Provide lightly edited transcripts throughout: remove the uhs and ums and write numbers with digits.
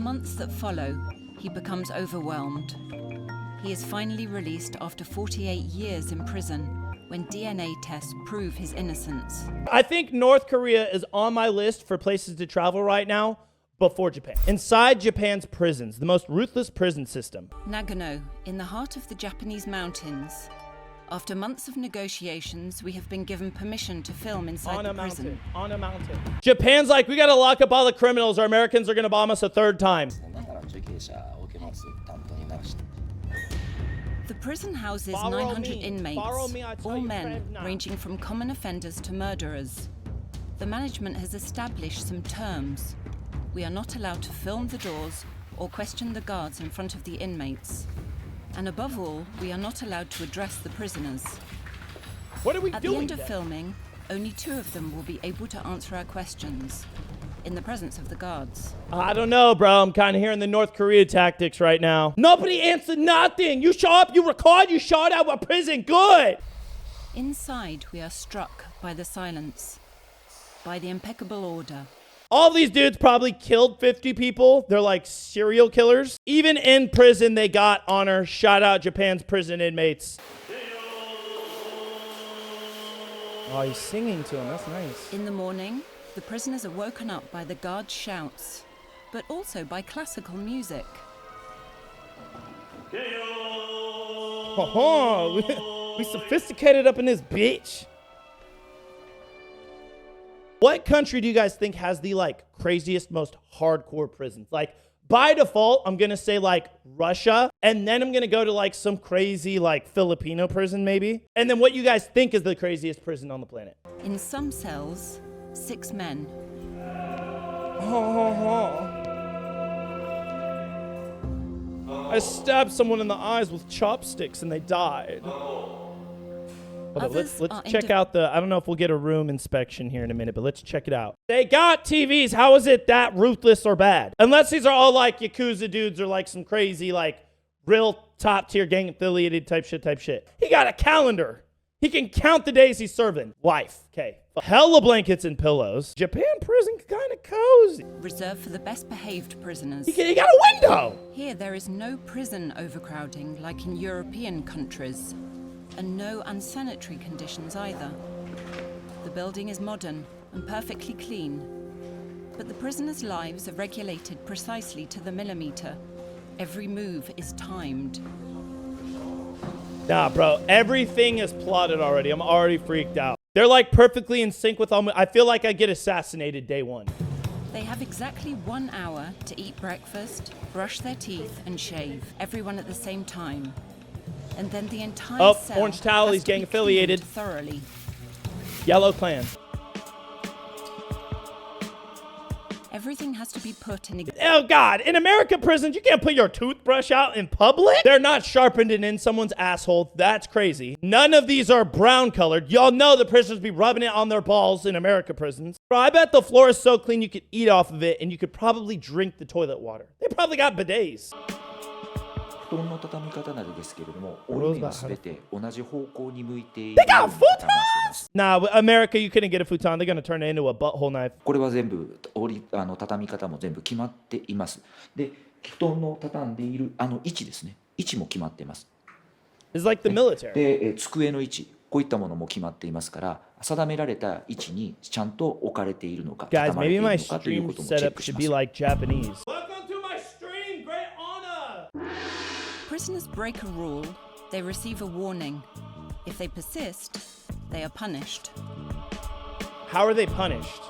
months that follow, he becomes overwhelmed. He is finally released after 48 years in prison when DNA tests prove his innocence. I think North Korea is on my list for places to travel right now before Japan. Inside Japan's prisons, the most ruthless prison system. Nagano, in the heart of the Japanese mountains. After months of negotiations, we have been given permission to film inside the prison. On a mountain. Japan's like, we gotta lock up all the criminals or Americans are gonna bomb us a third time. The prison houses 900 inmates, all men, ranging from common offenders to murderers. The management has established some terms. We are not allowed to film the doors or question the guards in front of the inmates. And above all, we are not allowed to address the prisoners. What are we doing? At the end of filming, only 2 of them will be able to answer our questions, in the presence of the guards. I don't know, bro. I'm kind of hearing the North Korea tactics right now. Nobody answered nothing. You show up, you record, you shot out of prison. Good. Inside, we are struck by the silence, by the impeccable order. All these dudes probably killed 50 people. They're like serial killers. Even in prison, they got honor. Shout out Japan's prison inmates. Oh, he's singing to him. That's nice. In the morning, the prisoners are woken up by the guards' shouts, but also by classical music. Oh, we sophisticated up in this bitch. What country do you guys think has the like craziest, most hardcore prisons? Like by default, I'm gonna say like Russia, and then I'm gonna go to like some crazy like Filipino prison maybe. And then what you guys think is the craziest prison on the planet? In some cells, 6 men. I stabbed someone in the eyes with chopsticks and they died. Let's check out the, I don't know if we'll get a room inspection here in a minute, but let's check it out. They got TVs. How is it that ruthless or bad? Unless these are all like Yakuza dudes or like some crazy, like real top tier gang affiliated type shit. He got a calendar. He can count the days he's serving. Wife. Okay. Hella blankets and pillows. Japan prison kind of cozy. Reserved for the best behaved prisoners. He got a window. Here there is no prison overcrowding like in European countries. And no unsanitary conditions either. The building is modern and perfectly clean, but the prisoners' lives are regulated precisely to the millimeter. Every move is timed. Nah, bro, everything is plotted already. I'm already freaked out. They're like perfectly in sync with all. I feel like I get assassinated day 1. They have exactly 1 hour to eat breakfast, brush their teeth, and shave, everyone at the same time. And then the entire cell Orange Towel, he's gang affiliated. Thoroughly. Yellow Clan. Everything has to be put in. Oh God! In American prisons, you can't put your toothbrush out in public. They're not sharpened and in someone's asshole. That's crazy. None of these are brown colored. Y'all know the prisoners be rubbing it on their balls in American prisons. Bro, I bet the floor is so clean you could eat off of it and you could probably drink the toilet water. They probably got bidets. They got futons! Nah, with America, you couldn't get a futon. They're gonna turn it into a butthole knife. これは全部畳み方も全部決まっています。で、布団の畳んでいる位置ですね。位置も決まっています。It's like the military. で、机の位置、こういったものも決まっていますから、定められた位置にちゃんと置かれているのか、 Guys, 畳まれてい maybe る my のかという stream こともチェッ setup クし should ま be す。 like Japanese. Welcome to my stream, great honor! Prisoners break a rule, they receive a warning. If they persist, they are punished. How are they punished?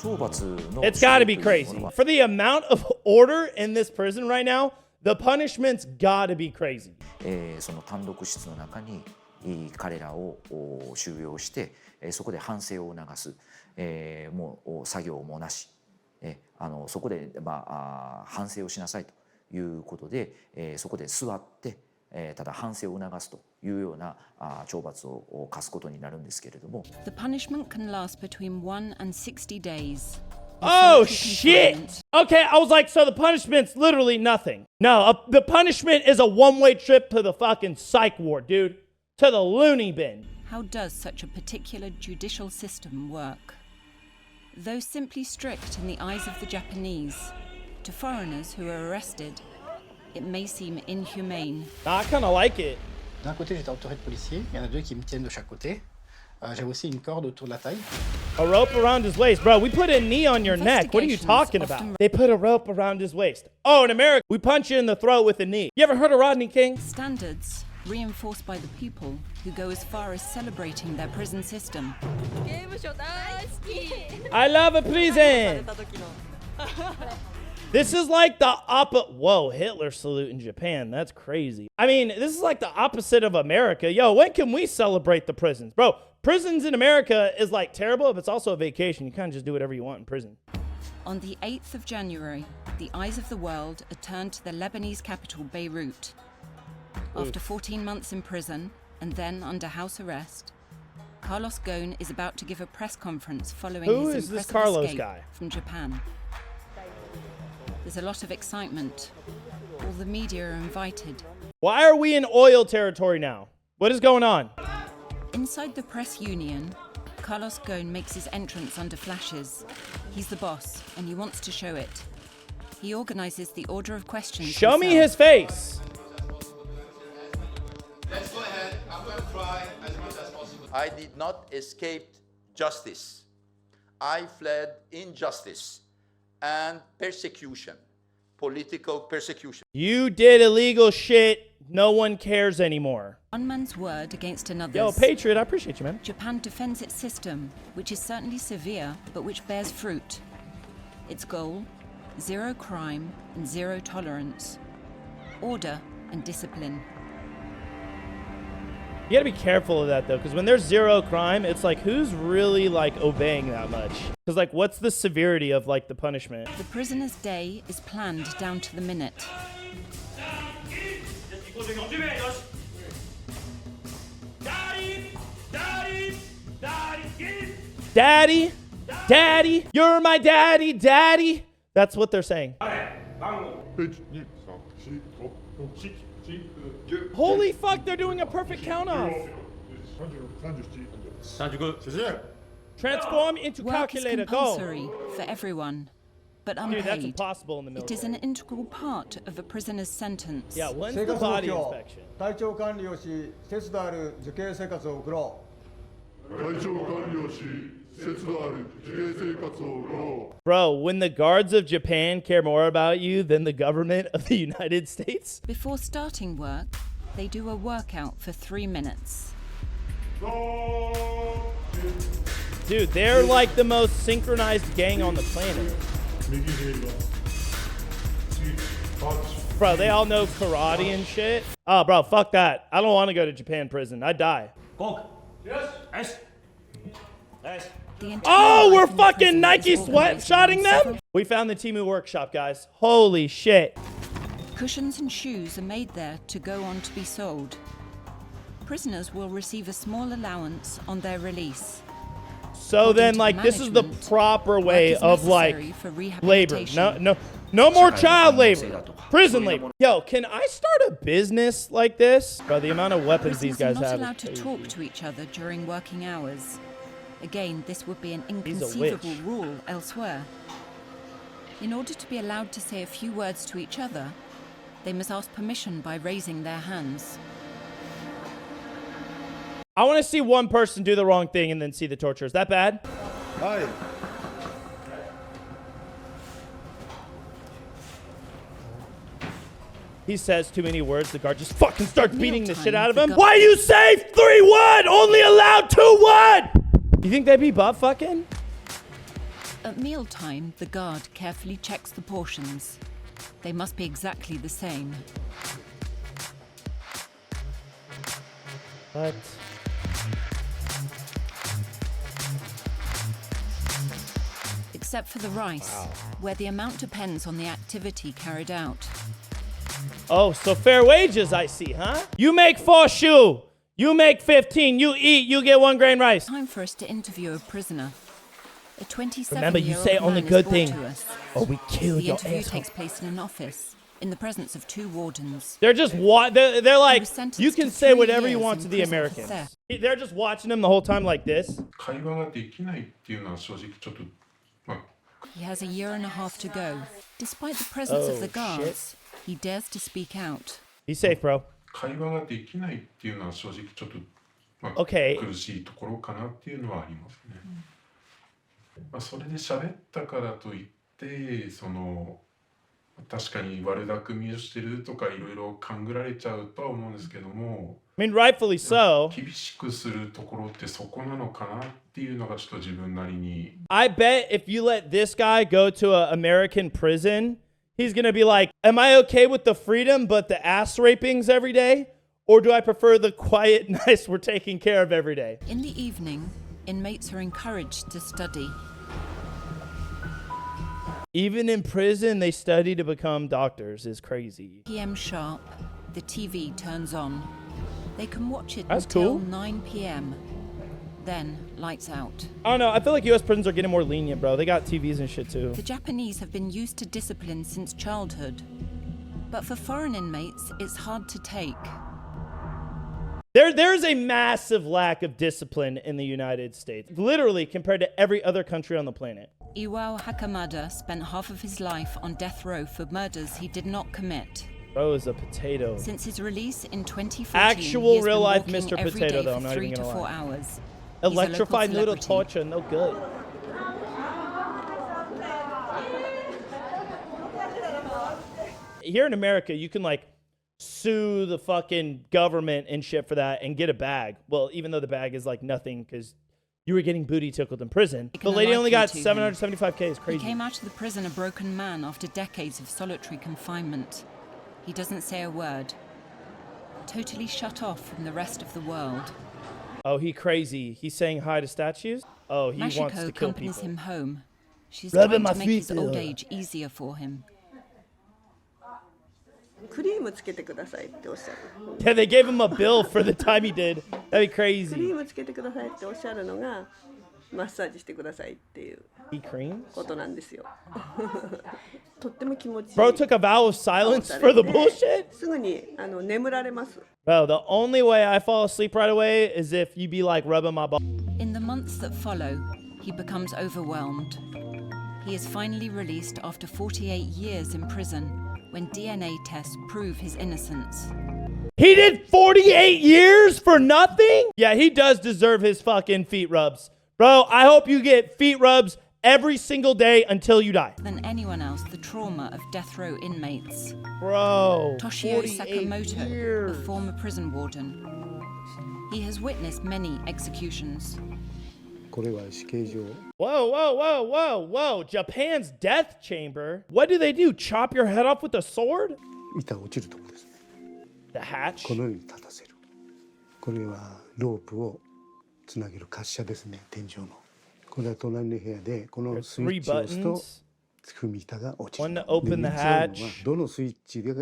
It's got to be crazy. For the amount of order in this prison right now, the punishment's got to be crazy. その単独室の中に彼らを収容して、そこで反省を促す、もう作業もなし、そこで反省をしなさいということで、そこで座って、ただ反省を促すというような懲罰を課すことになるんですけれども。The punishment can last between 1 and 60 days. Oh shit! Okay, I was like, so the punishment's literally nothing. No, the punishment is a one-way trip to the fucking psych ward, dude. To the loony bin. How does such a particular judicial system work? Though simply strict in the eyes of the Japanese, To foreigners who are arrested, it may seem inhumane. I kind of like it. D'un côté, j'étais entouré de policiers. Il y en a deux qui me tiennent de chaque côté. J'avais aussi une corde autour de la taille. A rope around his waist. Bro, we put a knee on your neck. What are you talking about? They put a rope around his waist. Oh, in America, we punch you in the throat with a knee. You ever heard of Rodney King? Standards reinforced by the people who go as far as celebrating their prison system. I love a prison. This is like the whoa, Hitler salute in Japan. That's crazy. I mean, this is like the opposite of America. Yo, when can we celebrate the prisons? Bro, prisons in America is like terrible, but it's also a vacation. You kind of just do whatever you want in prison. On the 8th of January, the eyes of the world are turned to the Lebanese capital, Beirut. After 14 months in prison and then under house arrest, Carlos Ghosn is about to give a press conference following his impressive escape from Japan. There's a lot of excitement. All the media are invited. Why are we in oil territory now? What is going on? Inside the press union, Carlos Ghosn makes his entrance under flashes. He's the boss, and he wants to show it. He organizes the order of questions. Show me his face. Let's go ahead. I'm going to try as much as possible. I did not escape justice. I fled injustice and persecution, political persecution. You did illegal shit. No one cares anymore. One man's word against another's. Yo, Patriot, I appreciate you, man. Japan defends its system, which is certainly severe, but which bears fruit. Its goal, zero crime and zero tolerance. Order and discipline. You gotta be careful of that though, because when there's zero crime, it's like, who's really like obeying that much? Because like, what's the severity of like the punishment? The prisoner's day is planned down to the minute. Daddy, daddy, you're my daddy, daddy. That's what they're saying. Holy fuck, they're doing a perfect count off. Transform into Work calculator, is go. compulsory for everyone, but unpaid. Dude, that's impossible in the It military. is an integral part of a prisoner's sentence. Yeah, when's the body inspection? 体調管理をし、節度ある受刑生活を送ろう。 Bro, when the guards of Japan care more about you than the government of the United States? Before starting work, they do a workout for 3 minutes. Dude, they're like the most synchronized gang on the planet. Bro, they all know karate and shit. Oh, bro, fuck that. I don't want to go to Japan prison. I'd die. Oh, we're fucking Nike sweatshotting them? We found the Temu workshop, guys. Holy shit. Cushions and shoes are made there to go on to be sold. Prisoners will receive a small allowance on their release. So then, like, this is the proper way of, like, labor. No more child labor. Prison labor. Yo, can I start a business like this? Bro, the amount of weapons these guys Prisoners are have. not allowed to talk to each other during working hours. Again, this would be an He's a inconceivable witch. rule elsewhere. In order to be allowed to say a few words to each other, they must ask permission by raising their hands. I want to see one person do the wrong thing and then see the torture. Is that bad? Hi. He says too many words. The guard just fucking starts beating the Mealtime, shit out of the him. guard- Why you say 3-1? Only allowed 2-1. You think they'd be butt fucking? At mealtime, the guard carefully checks the portions. They must be exactly the same. What? Except for the rice, where the amount depends on the activity carried out. Oh, so fair wages, I see, huh? You make 4 shoe. You make 15. You eat. You get 1 grain rice. Time for us to interview a prisoner. A 27-year-old Remember, you say only man good is brought thing. to us. Or we kill The your interview asshole. takes place in an office, in the presence of 2 wardens. They're just they're like, was sentenced you can to say 3 whatever you years want in to the prison for Americans. theft. They're just watching them the whole time like this. 会話ができないっていうのは正直ちょっと、まあ、He has a year and a half to go. Despite the presence of the Oh, guards, he dares to speak out. He's safe, bro. 会話ができないっていうのは正直ちょっと、Okay. 苦しいところかなっていうのはありますね。それで喋ったからといって確かに悪巧みをしてるとかいろいろ勘ぐられちゃうとは思うんですけども。I mean, rightfully so. 厳しくするところってそこなのかなっていうのがちょっと自分なりに。I bet if you let this guy go to an American prison, he's gonna be like, am I okay with the freedom but the ass rapings every day? Or do I prefer the quiet, nice, we're taking care of every day? In the evening, inmates are encouraged to study. Even in prison, they study to become doctors is crazy. PM sharp, the TV turns on. They can watch it That's until cool. 9 p.m. Then, lights out. I don't know. I feel like U.S. prisons are getting more lenient, bro. They got TVs and shit, too. The Japanese have been used to discipline since childhood. But for foreign inmates, it's hard to take. There's a massive lack of discipline in the United States, literally compared to every other country on the planet. Iwao Hakamada spent half of his life on death row for murders he did not commit. Bro is a potato. Since his release in 2014, Actual he has real been life walking Mr. every Potato, day though, for I'm not 3 even to gonna 4 lie. hours. Electrified He's a local noodle celebrity. torture, no good. Here in America, you can like sue the fucking government and shit for that and get a bag. Well, even though the bag is like nothing because you were getting booty tickled in prison. The lady only got $775K. Is He crazy. came out of the prison a broken man after decades of solitary confinement. He doesn't say a word. Totally shut off from the rest of the world. Oh, he crazy. He's saying hi to statues? Oh, he wants to Mashiko kill accompanies people. him home. She's Rubbing trying my to make his feet, old ugh. age easier for him. クリームつけてくださいっておっしゃる。 Yeah, they gave him a bill for the time he did. That'd be クリ crazy. ームつけてくださいっておっしゃるのがマッサージしてくださいっていう He creams? ことなんですよ。とっても気持ちいい。 Bro took a vow of silence for the bullshit? すぐに眠られます。 Bro, the only way I fall asleep right away is if you be like rubbing my ball. In the months that follow, he becomes overwhelmed. He is finally released after 48 years in prison when DNA tests prove his innocence. He did 48 years for nothing? Yeah, he does deserve his fucking feet rubs. Bro, I hope you get feet rubs every single day until you die. Than anyone else, the trauma of death row inmates. Bro, Toshio 48 Sakamoto, years. a former prison warden. He has witnessed many executions. これは死刑場 Whoa, whoa, whoa, whoa, whoa. Japan's death chamber? What do they do? Chop your head off with a sword? 板落ちるところです。 The hatch? このように立たせる。これはロープをつなげる滑車ですね、天井の。これは隣の部屋でこのスイ Three ッチを押すと buttons 踏み板が落ちる。 One to open the で三つあるのは hatch どのスイッチが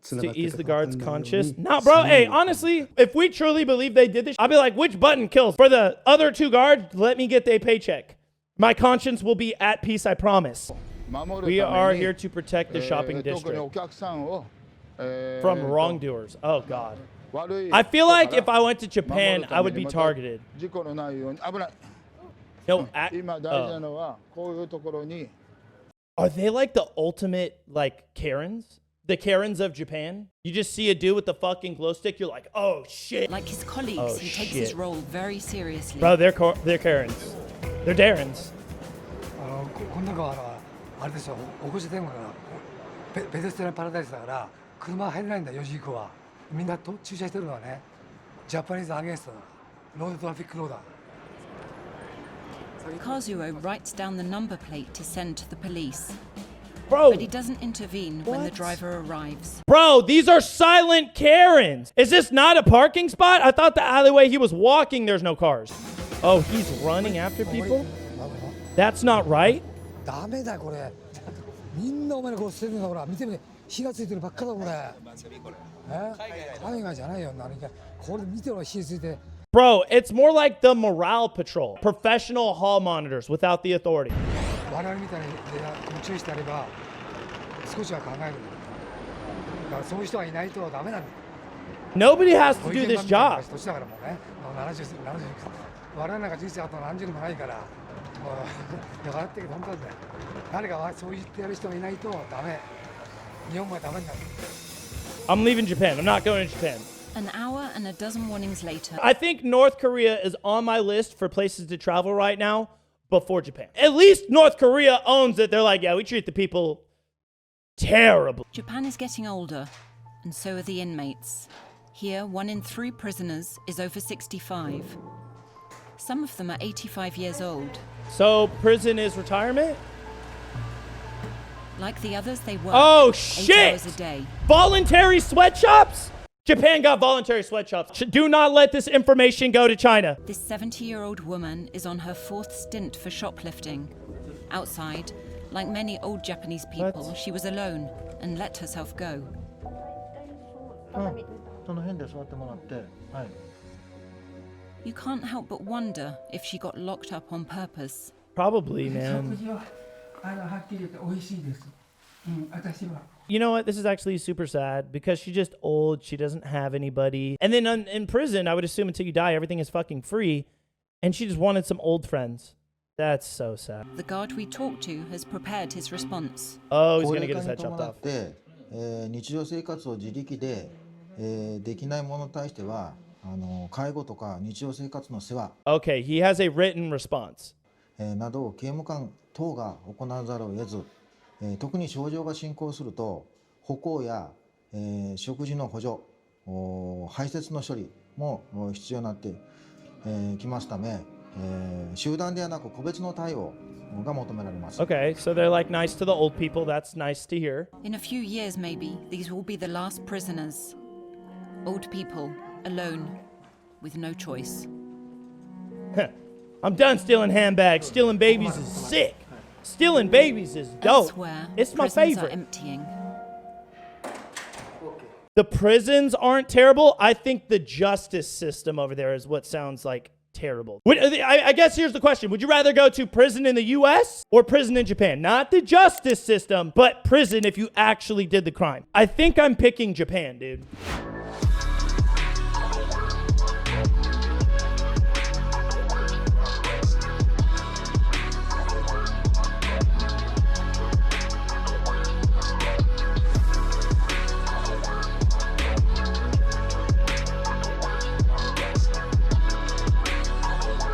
つな to がって ease た the かわか guard's んないように conscious. Nah, bro, hey, honestly, if we truly believe they did this, I'll be like, which button kills? For the other two guards, let me get their paycheck. My conscience will be at peace, I promise. We are here to protect the shopping district from wrongdoers. Oh, God. I feel like if I went to Japan, I would be targeted. No, Are they like the ultimate, like, Karens? The Karens of Japan? You just see a dude with the fucking glow stick, you're like, oh, shit. Like his colleagues, Oh, he takes his shit. role very seriously. Bro, they're Karens. They're Darrens. この中はあれですよ、起こし電話がペデストランパラダイスだから車入れないんだ、4時以降は。みんなと駐車してるのはね、ジャパニーズアゲンストだ。ロードトラフィックローだ。Kazuo writes down the number plate to send to the police. Bro, But he doesn't intervene when the What? driver arrives. bro, these are silent Karens. Is this not a parking spot? I thought the alleyway he was walking, there's no cars. Oh, he's running after people? That's not right. ダメだこれ。みんなお前のこう捨てるんだほら、見てみて、火がついてるばっかだこれ。海外じゃないよ、何か。これ見てろ、火ついて。 Bro, it's more like the morale patrol. Professional hall monitors without the authority. 我々みたいに注意してやれば少しは考える。だからそういう人がいないとダメなんだ。 Nobody has to do this job. 年だからもうね、70我々なんか人生あと何十年もないから、だからって本当だよ。誰かそう言ってやる人がいないとダメ。日本がダメになる。I'm leaving Japan. I'm not going to Japan. An hour and a dozen warnings later. I think North Korea is on my list for places to travel right now before Japan. At least North Korea owns it. They're like, yeah, we treat the people terrible. Japan is getting older, and so are the inmates. Here, 1 in 3 prisoners is over 65. Some of them are 85 years old. So prison is retirement? Like the others, they work 8 shit! hours a day. Voluntary sweatshops? Japan got voluntary sweatshops. Do not let this information go to China. This 70-year-old woman is on her 4th stint for shoplifting. Outside, like many old Japanese people, What? she was alone and let herself go. その辺で座ってもらって、はい。 You can't help but wonder if she got locked up on purpose. Probably, man. You know what? This is actually super sad because she's just old. She doesn't have anybody. And then in prison, I would assume until you die, everything is fucking free. And she just wanted some old friends. That's so sad. The guard we talked to has prepared his response. Oh, he's going to get his head chopped off. 日常生活を自力で、できない者に対しては介護とか日常生活の世話 Okay, he has a written response. などを刑務官等が行わざるを得ず、特に症状が進行すると歩行や、食事の補助、排泄の処理も必要になってきますため、集団ではなく個別の対応が求められます。 Okay, so they're like nice to the old people. That's nice to hear. In a few years, maybe, these will be the last prisoners. Old people, alone, with no choice. I'm done stealing handbags. Stealing babies is sick. Stealing babies is dope. Elsewhere, It's my prisons favorite. are emptying. The prisons aren't terrible. I think the justice system over there is what sounds like terrible. I guess here's the question. Would you rather go to prison in the US or prison in Japan? Not the justice system, but prison if you actually did the crime. I think I'm picking Japan, dude.